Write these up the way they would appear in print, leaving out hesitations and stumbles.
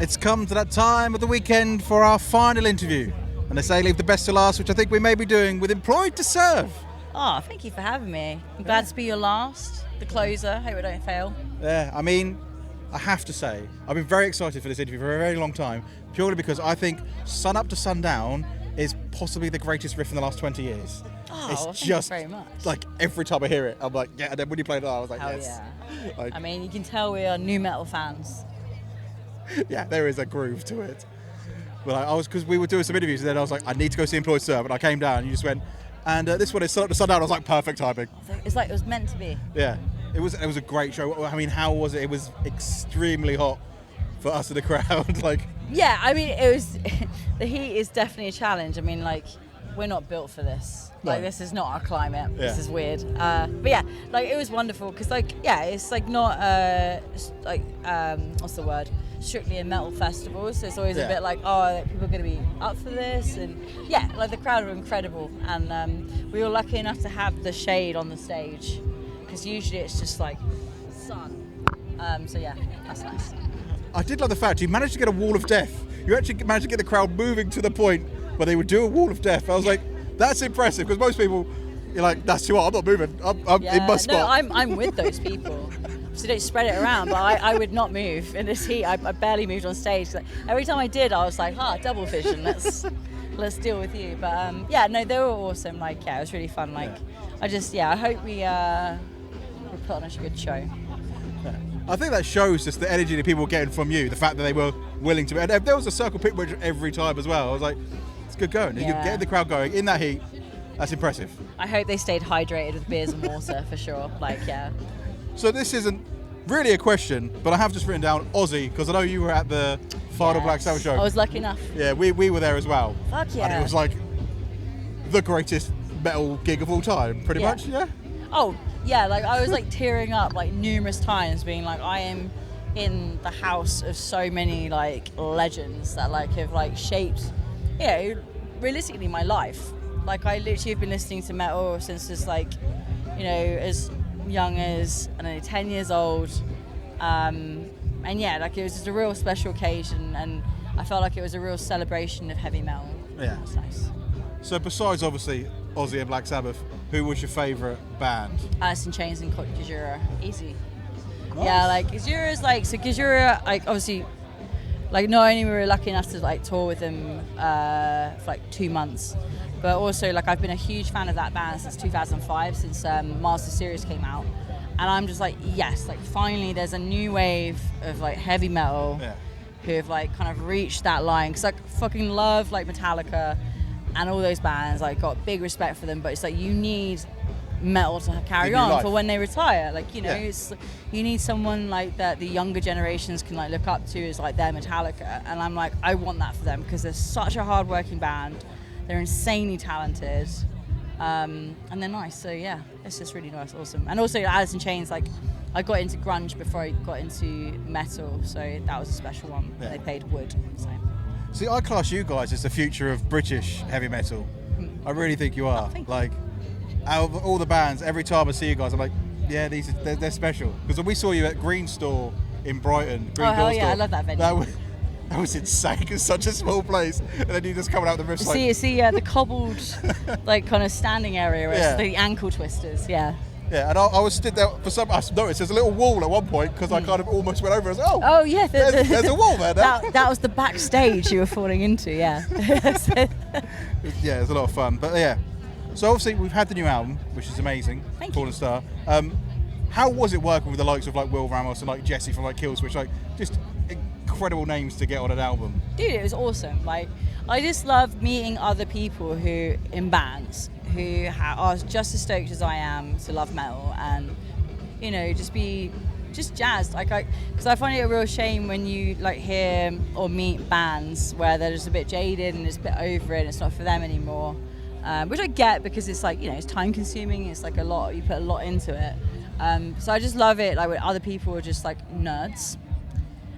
It's come to that time of the weekend for our final interview. And they say leave the best to last, which I think we may be doing with Employed to Serve. Oh, thank you for having me. I'm glad to be your last, the closer. Hope I don't fail. Yeah, I mean, I have to say, I've been very excited for this interview for a very long time, purely because I think Sun Up to Sundown is possibly the greatest riff in the last 20 years. Oh, it's well, thank just you very much. like every time I hear it, I'm like, yeah, and then when you played it, I was like, Hell yes. yeah. Like, I mean, you can tell we are new metal fans. yeah, there is a groove to it. But I was, because we were doing some interviews, and then I was like, I need to go see Employed to Serve, and I came down, and you just went, and this one is Sun Up to Sundown. I was like, perfect timing. It's like it was meant to be. Yeah, it was a great show. I mean, how was it? It was extremely hot for us in the crowd. Like, Yeah, I mean, it was. The heat is definitely a challenge. I mean, like, we're not built for this. Like, No. this is not our climate. Yeah. This is weird. But yeah, like, it was wonderful because, like, yeah, it's like not what's the word? Strictly a metal festival. So it's always Yeah. a bit like, oh, are people going to be up for this? And yeah, like the crowd were incredible, and we were lucky enough to have the shade on the stage because usually it's just like sun. So yeah, that's nice. I did love the fact you managed to get a wall of death. You actually managed to get the crowd moving to the point where they would do a wall of death. I was like, that's impressive, because most people, you're like, that's too hot, I'm not moving. I'm in my spot. No, I'm with those people. So don't spread it around, but I would not move in this heat. I barely moved on stage. Like, every time I did, I was like, double vision. Let's deal with you. But yeah, no, they were awesome. Like, yeah, it was really fun. Like, I hope we put on a good show. Yeah. I think that shows just the energy that people were getting from you, the fact that they were willing to. And there was a circle pit bridge every time as well. I was like, it's good going. You Yeah. get the crowd going in that heat. That's impressive. I hope they stayed hydrated with beers and water for sure. Like, yeah. So this isn't really a question, but I have just written down Aussie, because I know you were at the final Yes. Black Sabbath show. I was lucky enough. Yeah, we were there as well. Fuck yeah. And it was like the greatest metal gig of all time, pretty Yeah. much, yeah? Oh, yeah, like I was like tearing up like numerous times, being like, I am in the house of so many like legends that like have like shaped, you know, realistically my life. Like I literally have been listening to metal since just like, you know, as young as, I don't know, 10 years old. And yeah, like it was just a real special occasion, and I felt like it was a real celebration of heavy metal. Yeah. It's nice. So besides obviously Ozzy and Black Sabbath, who was your favourite band? Alice in Chains and Gajura, easy. Nice. Yeah, like Gajura is like, so Gajura, like obviously, like not only were we lucky enough to like tour with them for like 2 months, but also like I've been a huge fan of that band since 2005, since Master Series came out, and I'm just like, yes, like finally there's a new wave of like heavy metal who have like kind of reached that line, because like fucking love like Metallica and all those bands, like got big respect for them, but it's like you need metal to carry on for when they retire. Like, you know, it's you need someone like that the younger generations can like look up to as like their Metallica, and I'm like, I want that for them, because they're such a hard-working band, they're insanely talented, and they're nice. So yeah, it's just really nice, awesome. And also Alice in Chains, like I got into grunge before I got into metal, so that was a special one. They played wood, so. See, I class you guys as the future of British heavy metal. I really think you are. Thank like, out of all the bands, every time I see you guys, I'm like, yeah, they're special. Because when we saw you at Green Store in Brighton, Green Oh hell Door yeah, Store, I love that venue. That was insane. It's such a small place, and then you just coming out the riffs like. See, the cobbled, like kind of standing area where it's the ankle twisters. Yeah. Yeah, and I was stood there for some. I noticed there's a little wall at one point, because I kind of almost went over and I was Oh yeah, there's a wall there now. That was the backstage you were falling into. Yeah. Yeah, it was a lot of fun. But yeah, so obviously we've had the new album, which is amazing. Thank Fallen you. Star. How was it working with the likes of like Will Ramos and like Jesse from like Killswitch? Like just incredible names to get on an album. Dude, it was awesome. Like, I just love meeting other people who in bands who are just as stoked as I am to love metal, and you know, just be just jazzed. Like, because I find it a real shame when you like hear or meet bands where they're just a bit jaded and it's a bit over it and it's not for them anymore. Which I get, because it's like, you know, it's time consuming. It's like a lot. You put a lot into it. So I just love it. Like when other people are just like nerds.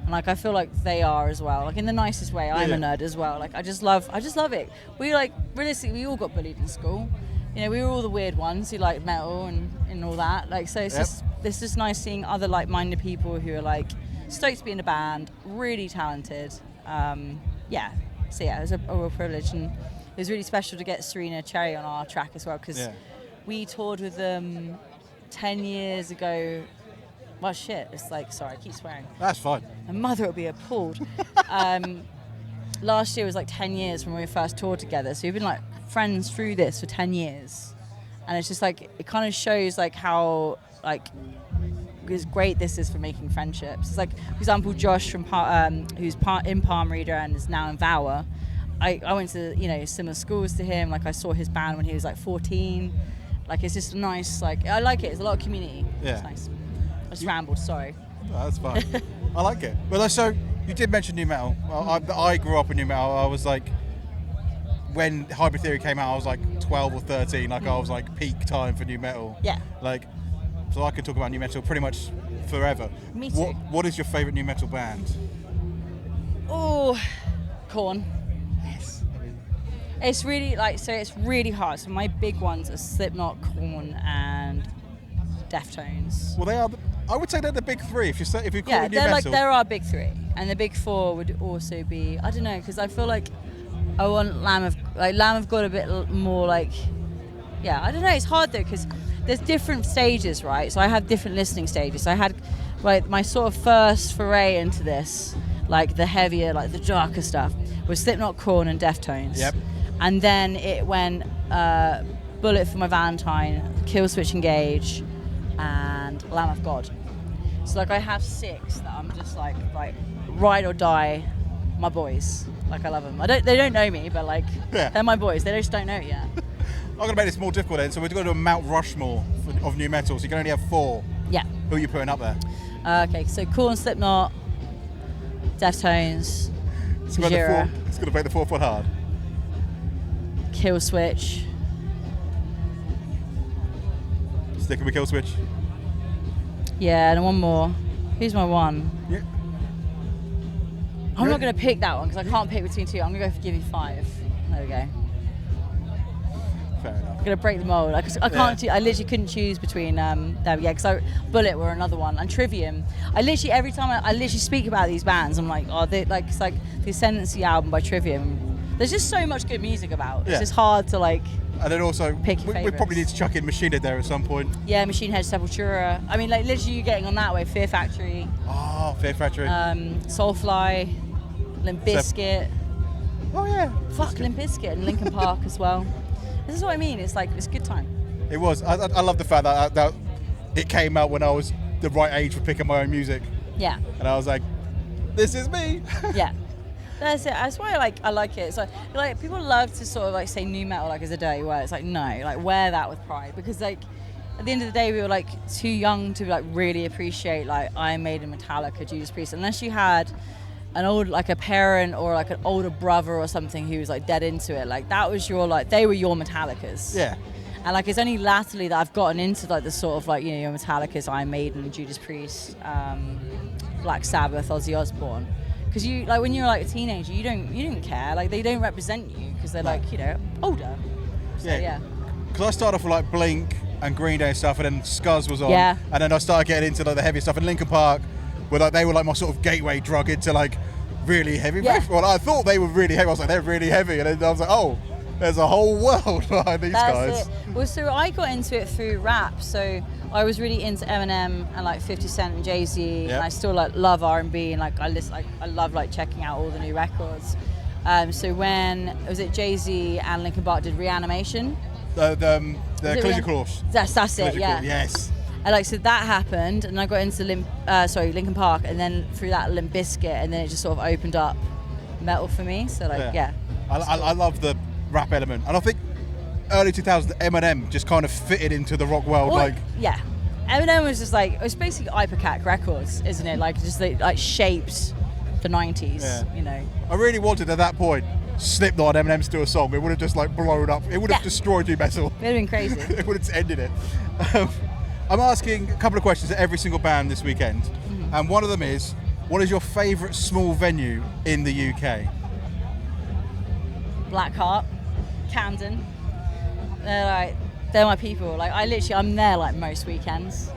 And like I feel like they are as well, like in the nicest way. I'm a nerd as well. Like I just love it. We like, realistically, we all got bullied in school. You know, we were all the weird ones who like metal and all that. Like, so it's just nice seeing other like-minded people who are like stoked to be in a band, really talented. Yeah, so yeah, it was a real privilege, and it was really special to get Serena Cherry on our track as well, because we toured with them 10 years ago. Well, shit, it's like, sorry, I keep swearing. That's fine. My mother will be appalled. Last year was like 10 years from when we first toured together, so we've been like friends through this for 10 years. And it's just like, it kind of shows like how like as great this is for making friendships. It's like, for example, Josh from who's in Palm Reader and is now in Vower. I went to, you know, similar schools to him. Like, I saw his band when he was like 14. Like, it's just nice. Like, I like it. There's a lot of community. Yeah. It's nice. I just rambled. Sorry. No, that's fine. I like it. But so you did mention new metal. Well, I grew up in new metal. I was like, when Hybrid Theory came out, I was like 12 or 13. Like, I was like peak time for new metal. Yeah. Like, so I can talk about new metal pretty much forever. Me too. What is your favourite new metal band? Oh, Korn. Yes. It's really like, so it's really hard. So my big ones are Slipknot, Korn, and Deftones. Well, I would say they're the big three. If you call it new they're metal. like, there are big three, and the big four would also be, I don't know, because I feel like I want Lamb of God a bit more like, yeah, I don't know. It's hard though, because there's different stages, right? So I have different listening stages. So I had like my sort of first foray into this, like the heavier, like the darker stuff, was Slipknot, Korn, and Deftones. Yep. And then it went Bullet for My Valentine, Killswitch Engage, and Lamb of God. So like I have 6 that I'm just like ride or die, my boys. Like, I love them. They don't know me, but like they're my boys. They just don't know it yet. I'm going to make this more difficult then. So we're going to do a Mount Rushmore of new metal. So you can only have 4. Yeah. Who are you putting up there? Okay, so Korn, Slipknot, Deftones, It's going to break the 4th one hard. Killswitch. Sticking with Killswitch. Yeah, and one more. Who's my one? Yeah. I'm not going to pick that one because I can't pick between 2. I'm going to go for Give You 5. There we go. Fair enough. I'm going to break the mold. I can't. I literally couldn't choose between them. Yeah, because Bullet were another one, and Trivium. I literally every time I literally speak about these bands, I'm like, oh, it's like the Ascendancy album by Trivium. There's just so much good music about. It's just hard to like. And then also, pick your we probably need to chuck in Machine Head there at some point. Yeah, Machine Head, Sepultura. I mean, like literally, you getting on that way. Fear Factory. Oh, Fear Factory. Soulfly, Limp Bizkit. Oh yeah. Fuck Limp Bizkit and Linkin Park as well. This is what I mean. It's like, it's a good time. It was. I love the fact that it came out when I was the right age for picking my own music. Yeah. And I was like, this is me. Yeah. That's it. That's why I like it. It's like people love to sort of like say new metal like as a dirty word. It's like, no, like wear that with pride, because like at the end of the day we were like too young to like really appreciate like Iron Maiden, Metallica, Judas Priest, unless you had an old like a parent or like an older brother or something who was like dead into it. Like that was your like they were your Metallicas. Yeah. And like it's only latterly that I've gotten into like the sort of like, you know, your Metallicas, Iron Maiden, Judas Priest, Black Sabbath, Ozzy Osbourne. Because you like when you're like a teenager, you don't care. Like they don't represent you because they're like, you know, older. So, yeah. Because I started off with like Blink and Green Day and stuff, and then Scuzz was on. Yeah. And then I started getting into like the heavy stuff. And Linkin Park, where like they were like my sort of gateway drug into like really heavy. Yeah. Well, I thought they were really heavy. I was like, they're really heavy, and then I was like, oh, there's a whole world behind these guys. That's it. Well, so I got into it through rap. So I was really into Eminem and like 50 Cent and Jay-Z, and I still like love R&B, and like I love like checking out all the new records. So when was it Jay-Z and Linkin Park did Reanimation? The Collision Course. That's it. Yeah. Course, yes. And like so that happened, and I got into Linkin Park, and then through that Limp Bizkit, and then it just sort of opened up metal for me. So like I love the rap element, and I think early 2000s Eminem just kind of fitted into the rock world. Eminem was just like, it was basically Ipecac Records, isn't it? Like just like shaped the 90s, you know. I really wanted at that point Slipknot and Eminem to do a song. It would have just like blown up. It would have destroyed new metal. It would have been crazy. It would have ended it. I'm asking a couple of questions to every single band this weekend, and one of them is, what is your favourite small venue in the UK? Blackheart, Camden. They're my people. Like I'm there like most weekends.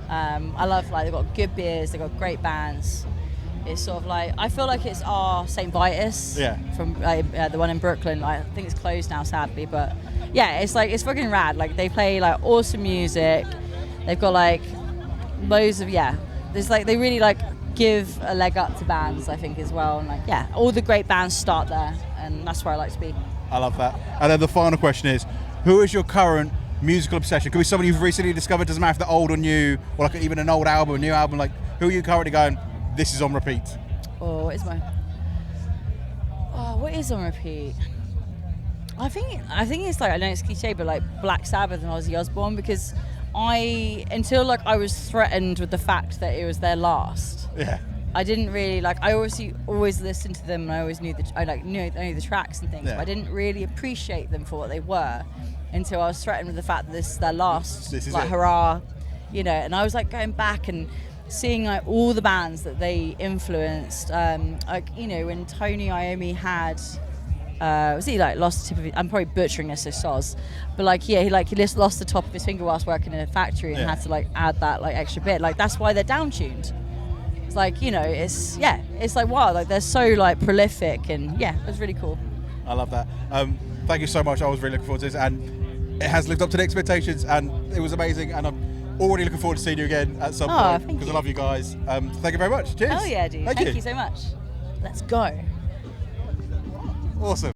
I love like they've got good beers, they've got great bands. It's sort of like, I feel like it's our St. Vitus. Yeah. From the one in Brooklyn. Like, I think it's closed now, sadly, but yeah, it's like, it's fucking rad. Like, they play like awesome music. They've got like loads of, there's like, they really like give a leg up to bands, I think, as well. And like, yeah, all the great bands start there, and that's where I like to be. I love that. And then the final question is, who is your current musical obsession? Could be somebody you've recently discovered, doesn't matter if they're old or new, or like even an old album, a new album. Like, who are you currently going, this is on repeat? Oh, what is on repeat? I think it's like, I know it's cliche, but like Black Sabbath and Ozzy Osbourne, because until like I was threatened with the fact that it was their last. Yeah. I didn't really like. I always listened to them, and I always knew knew the tracks and things. Yeah. But I didn't really appreciate them for what they were until I was threatened with the fact that this is their last. This is like, it. hurrah, you know. And I was like going back and seeing like all the bands that they influenced. Like, you know, when Tony Iommi had. Was he like lost the tip of his, I'm probably butchering this, so soz, but like, yeah, he just lost the top of his finger whilst working in a factory and had to like add that like extra bit. Like, that's why they're down tuned. It's like, you know, it's like, wow, like they're so like prolific, and yeah, it was really cool. I love that. Thank you so much. I was really looking forward to this, and it has lived up to the expectations, and it was amazing, and I'm already looking forward to seeing you again at some point, because I love you guys. Thank you very much. Cheers. Oh yeah, dude. Thank you so much. Let's go. Awesome.